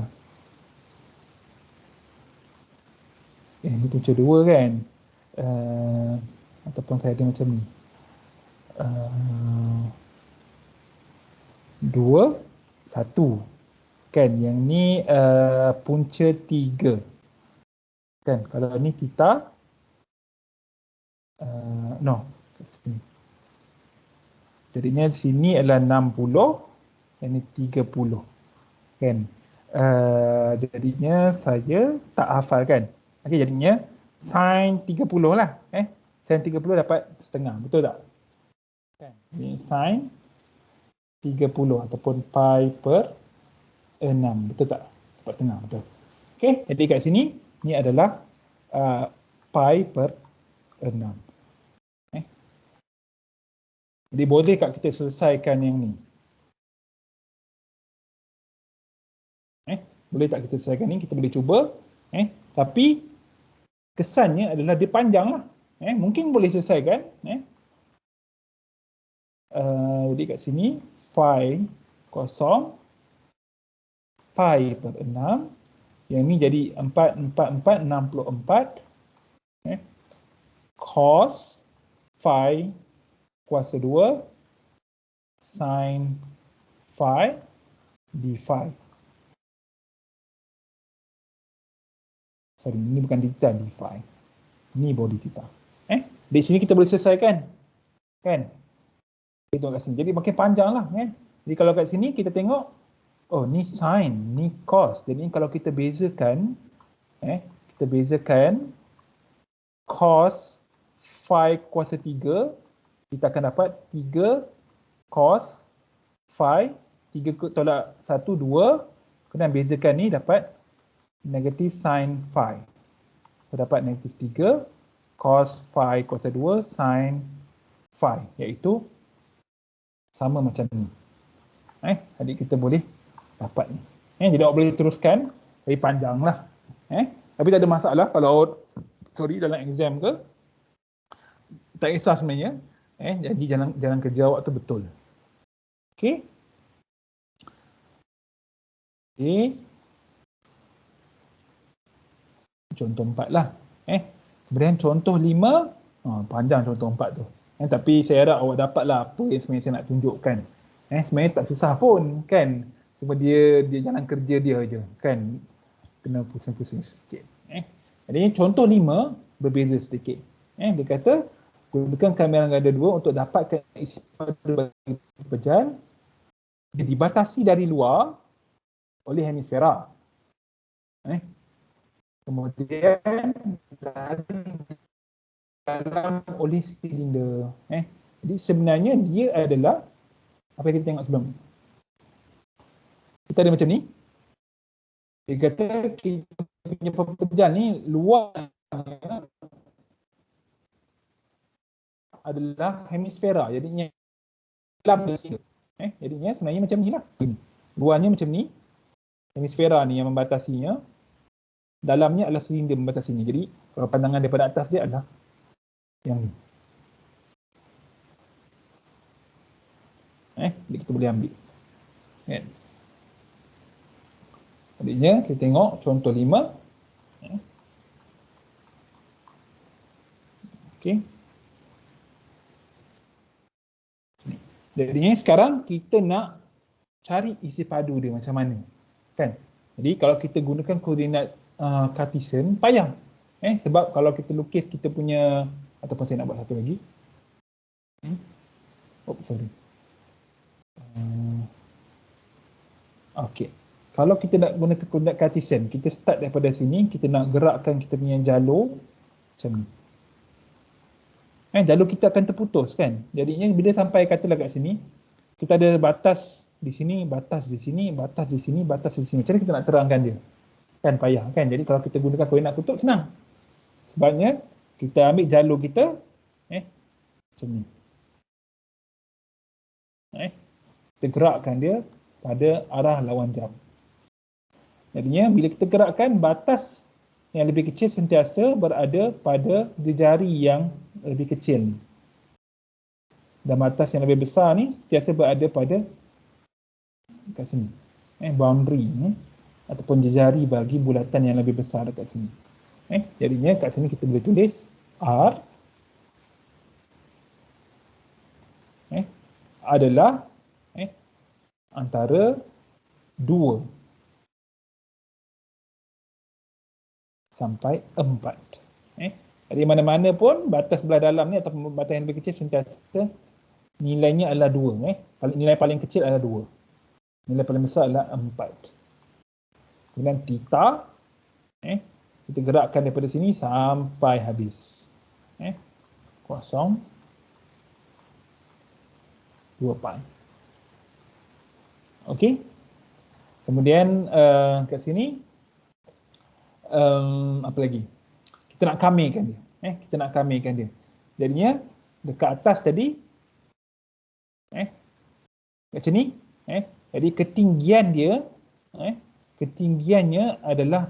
ini punca 2 kan. Ataupun saya ada macam ni. 2, 1. Kan, yang ni punca 3. Kan, kalau ni theta, no, kat sini. Jadinya sini adalah 60, yang ni 30. Kan, jadinya saya tak hafal kan. Okey, jadinya sin 30 lah. Sin 30 dapat setengah, betul tak? Kan, ini sin 30 ataupun pi per 6, betul tak? Dapat setengah, betul. Okey, jadi kat sini, ni adalah pi per 6. Jadi boleh tak kita selesaikan yang ni? Boleh tak kita selesaikan ni? Kita boleh cuba. Tapi kesannya adalah dia panjang lah. Mungkin boleh selesaikan. Jadi kat sini phi kosong pi per 6. Yang ni jadi 4, 64. Cos phi kuasa 2 sin phi d phi. Sorry, ini bukan d theta, d phi. Ini body theta. Di sini kita boleh selesaikan. Kan? Kita tengok kat sini. Jadi makin panjang lah. Jadi kalau kat sini kita tengok, oh ni sin, ni cos. Jadi kalau kita bezakan, cos phi kuasa 3, kita akan dapat 3 cos phi, 3 tolak 1, 2. Kemudian bezakan ni dapat negatif sin phi. Kita dapat negatif 3 cos phi kuasa 2 sin phi, iaitu sama macam ni. Adik kita boleh dapat ni. Jadi awak boleh teruskan, lebih panjang lah. Tapi tak ada masalah kalau dalam exam ke, tak kisah sebenarnya. Jadi jalan kerja awak tu betul. Okey. Contoh 4 lah. Kemudian contoh 5, panjang contoh 4 tu. Tapi saya harap awak dapatlah apa yang sebenarnya saya nak tunjukkan. Sebenarnya tak susah pun kan. Cuma dia jalan kerja dia je kan. Kena pusing-pusing sikit. Jadi contoh 5 berbeza sedikit. Dia kata gunakan kamera ganda 2 untuk dapatkan isi padu bagi pecahan. Dia dibatasi dari luar oleh hemisfera. Kemudian dalam oleh silinder. Jadi sebenarnya dia adalah apa yang kita tengok sebelum. Kita ada macam ni. Dia kata kita punya pepecahan ni luar adalah hemisfera. Jadinya dalam sini. Jadinya sebenarnya macam ni lah. Luarnya macam ni. Hemisfera ni yang membatasinya. Dalamnya adalah silinder membatasinya. Jadi kalau pandangan daripada atas dia adalah yang ni. Jadi kita boleh ambil. Jadinya kita tengok contoh 5. Okey. Jadinya sekarang kita nak cari isi padu dia macam mana. Kan? Jadi kalau kita gunakan koordinat Cartesian, payah. Sebab kalau kita lukis kita punya, ataupun saya nak buat satu lagi. Sorry. Okey. Kalau kita nak gunakan koordinat Cartesian, kita start daripada sini, kita nak gerakkan kita punya jalur macam ni. Jalur kita akan terputus kan. Jadinya bila sampai katalah kat sini, kita ada batas di sini, batas di sini, batas di sini, batas di sini. Macam mana kita nak terangkan dia? Kan payah kan. Jadi kalau kita gunakan koordinat kutub senang. Sebabnya kita ambil jalur kita macam ni. Kita gerakkan dia pada arah lawan jam. Jadinya bila kita gerakkan, batas yang lebih kecil sentiasa berada pada jari yang lebih kecil ni. Dan batas yang lebih besar ni sentiasa berada pada kat sini. Boundary ataupun jari bagi bulatan yang lebih besar dekat sini. Jadinya kat sini kita boleh tulis R adalah antara 2 sampai 4. Jadi mana-mana pun batas belah dalam ni ataupun batas yang lebih kecil sentiasa nilainya adalah 2. Nilai paling kecil adalah 2. Nilai paling besar adalah 4. Kemudian theta, kita gerakkan daripada sini sampai habis. Kosong 2 pi. Okey. Kemudian kat sini apa lagi? Kita nak kamirkan dia. Kita nak kamirkan dia. Jadinya dekat atas tadi macam ni. Jadi ketinggian dia ketinggiannya adalah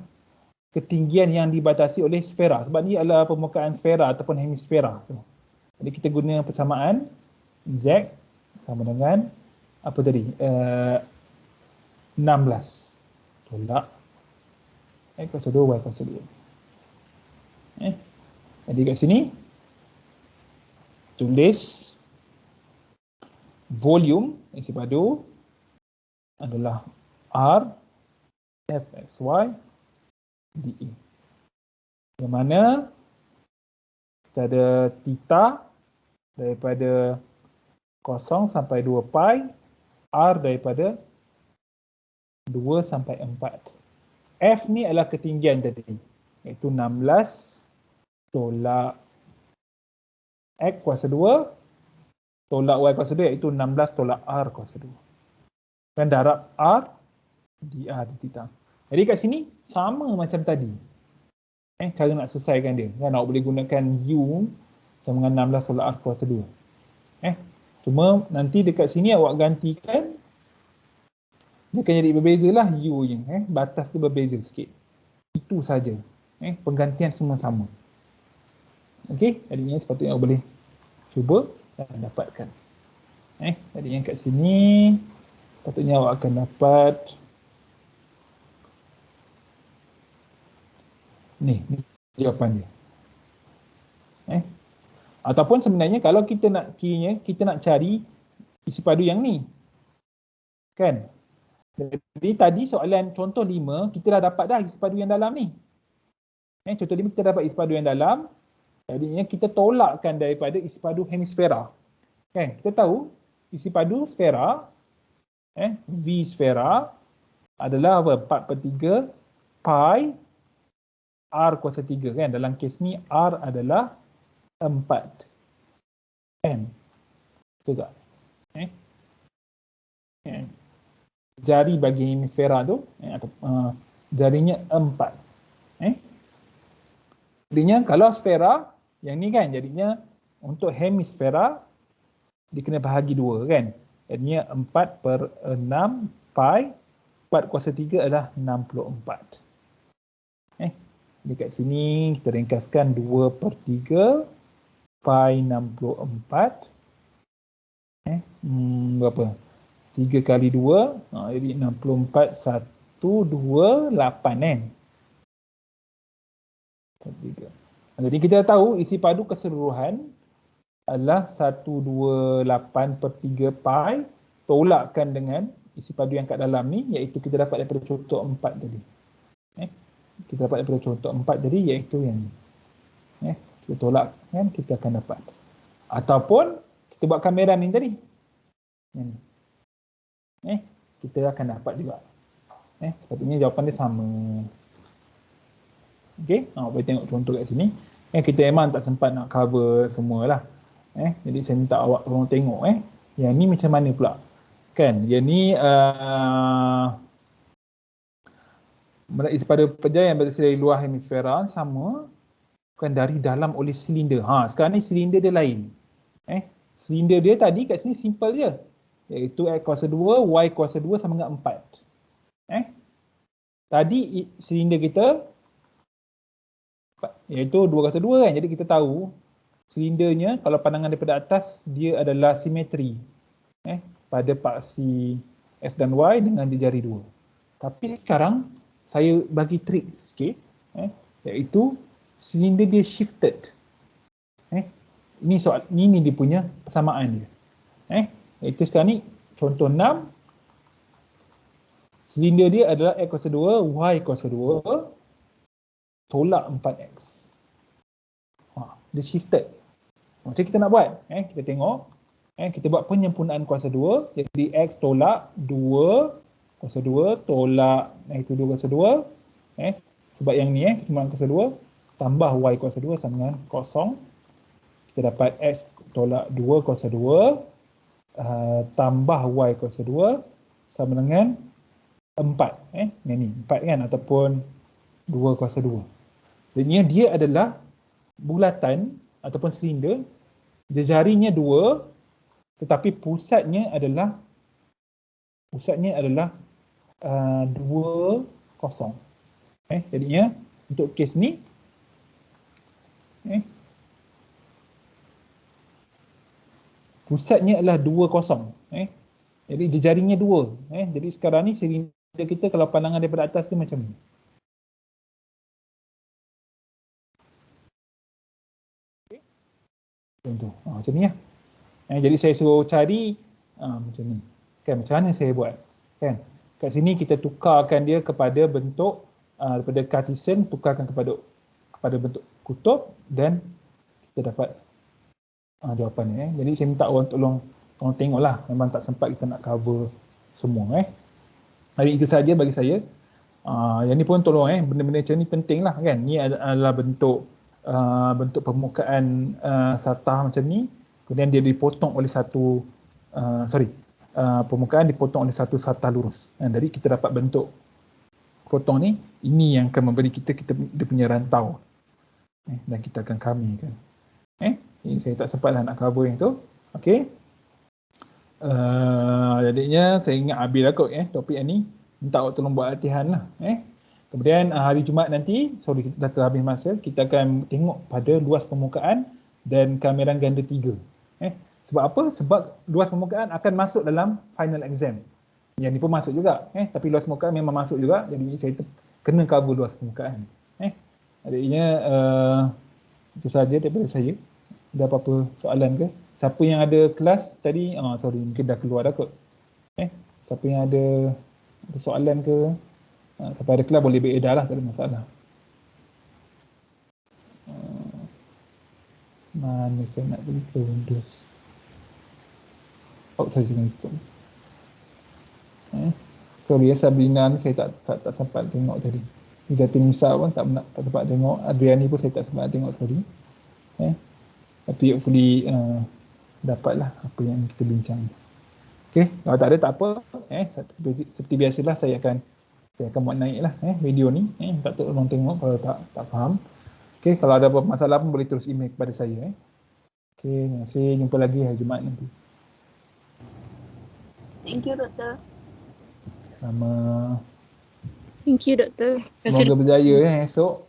ketinggian yang dibatasi oleh sfera. Sebab ni adalah permukaan sfera ataupun hemisfera. Jadi kita guna persamaan Z sama dengan apa tadi? 16 tolak X kuasa 2, Y kuasa 2. Jadi kat sini tulis volume isi padu adalah R Fxy dE. Yang mana kita ada theta daripada 0 sampai 2 pi, R daripada 2 sampai 4. F ni adalah ketinggian tadi, iaitu 16 tolak X kuasa 2 tolak Y kuasa 2, iaitu 16 tolak R kuasa 2. Dan darab R dr di theta. Jadi kat sini sama macam tadi. Cara nak selesaikan dia. Kan awak boleh gunakan U sama dengan 16 tolak R kuasa 2. Cuma nanti dekat sini awak gantikan, dia akan jadi berbeza lah U nya. Batas tu berbeza sikit. Itu saja. Penggantian semua sama. Okey, jadinya sepatutnya awak boleh cuba dan dapatkan. Jadinya kat sini sepatutnya awak akan dapat ni jawapan dia. Ataupun sebenarnya kalau kita nak kira, kita nak cari isi padu yang ni. Kan? Jadi tadi soalan contoh 5, kita dah dapat dah isi padu yang dalam ni. Contoh 5 kita dapat isi padu yang dalam. Jadinya kita tolakkan daripada isi padu hemisfera. Kan? Kita tahu isi padu sfera, V sfera adalah apa? 4/3 pi R kuasa 3 kan. Dalam kes ni R adalah 4. Kan? Betul tak? Jari bagi hemisfera tu jarinya 4. Jadinya kalau sfera yang ni kan, jadinya untuk hemisfera dia kena bahagi 2 kan. Jadinya 4/6 pi 4 kuasa 3 adalah 64. Dekat sini kita ringkaskan 2/3 pi 64. Berapa? 3 kali 2, jadi 64, 128 kan. Jadi kita tahu isi padu keseluruhan adalah 128/3 pi tolakkan dengan isi padu yang kat dalam ni, iaitu kita dapat daripada contoh 4 tadi. Kita dapat daripada contoh 4 tadi, iaitu yang ni. Kita tolak kan, kita akan dapat. Ataupun kita buat kameran ni tadi. Yang ni. Kita akan dapat juga. Sepatutnya jawapan dia sama. Okey, boleh tengok contoh kat sini. Kita memang tak sempat nak cover semualah. Jadi saya minta awak tolong tengok. Yang ni macam mana pula? Kan, yang ni pada pejayan yang berada di luar hemisfera sama, bukan dari dalam oleh silinder. Sekarang ni silinder dia lain. Silinder dia tadi kat sini simple je. Iaitu X kuasa 2, Y kuasa 2 sama dengan 4. Tadi silinder kita iaitu 2 kuasa 2 kan. Jadi kita tahu silindernya kalau pandangan daripada atas dia adalah simetri pada paksi X dan Y dengan jari 2. Tapi sekarang saya bagi trik sikit, iaitu silinder dia shifted. Ini soal, ini dia punya persamaan dia. Iaitu sekarang ni contoh 6, silinder dia adalah X kuasa 2, Y kuasa 2 tolak 4X. Dia shifted. Macam kita nak buat, kita tengok, kita buat penyempurnaan kuasa 2, jadi X tolak 2 kuasa 2 tolak itu 2 kuasa 2, sebab yang ni penyempurnaan kuasa 2 tambah Y kuasa 2 sama dengan 0. Kita dapat X tolak 2 kuasa 2 tambah Y kuasa 2 sama dengan 4. Yang ni 4 kan, ataupun 2 kuasa 2. Jadinya dia adalah bulatan ataupun silinder, jarinya 2 tetapi pusatnya adalah 2, 0. Jadinya untuk kes ni pusatnya adalah 2, 0. Jadi jejaringnya 2. Jadi sekarang ni silinder kita kalau pandangan daripada atas tu macam ni. Contoh. Macam ni lah. Jadi saya suruh cari macam ni. Kan, macam mana saya buat? Kan? Kat sini kita tukarkan dia kepada bentuk daripada Cartesian, tukarkan kepada bentuk kutub dan kita dapat jawapan ni. Jadi saya minta orang tolong tengoklah. Memang tak sempat kita nak cover semua. Hari itu saja bagi saya. Yang ni pun tolong benda-benda macam ni penting lah kan. Ni adalah bentuk permukaan satah macam ni. Kemudian dia dipotong oleh satu permukaan dipotong oleh satu satah lurus. Jadi kita dapat bentuk potong ni. Ini yang akan memberi kita dia punya rantau. Dan kita akan kamikan. Ini saya tak sempat lah nak cover yang tu. Okey. Jadinya saya ingat habis lah kot topik yang ni. Minta awak tolong buat latihan lah. Kemudian hari Jumaat nanti, kita dah terhabis masa, kita akan tengok pada luas permukaan dan kameran ganda 3. Sebab apa? Sebab luas permukaan akan masuk dalam final exam. Yang ni pun masuk juga. Tapi luas permukaan memang masuk juga. Jadi saya kena cover luas permukaan. Jadinya itu sahaja daripada saya. Ada apa-apa soalan ke? Siapa yang ada kelas tadi, mungkin dah keluar dah kot. Siapa yang ada soalan ke? Siapa ada kelas boleh beredar lah, tak ada masalah. Mana saya nak beli ke Windows? Saya jangan tutup. Sorry Sabrina ni saya tak sempat tengok tadi. Jati Musa pun tak sempat tengok. Adriani pun saya tak sempat tengok, sorry. Tapi hopefully dapatlah apa yang kita bincang. Okay, kalau tak ada tak apa. Seperti biasalah saya akan buat naik lah video ni. Tak tolong tengok kalau tak faham. Okay, kalau ada apa masalah pun boleh terus email kepada saya. Okay, terima kasih. Jumpa lagi hari Jumaat nanti. Thank you, Doktor. Sama. Thank you, Doktor. Semoga berjaya esok.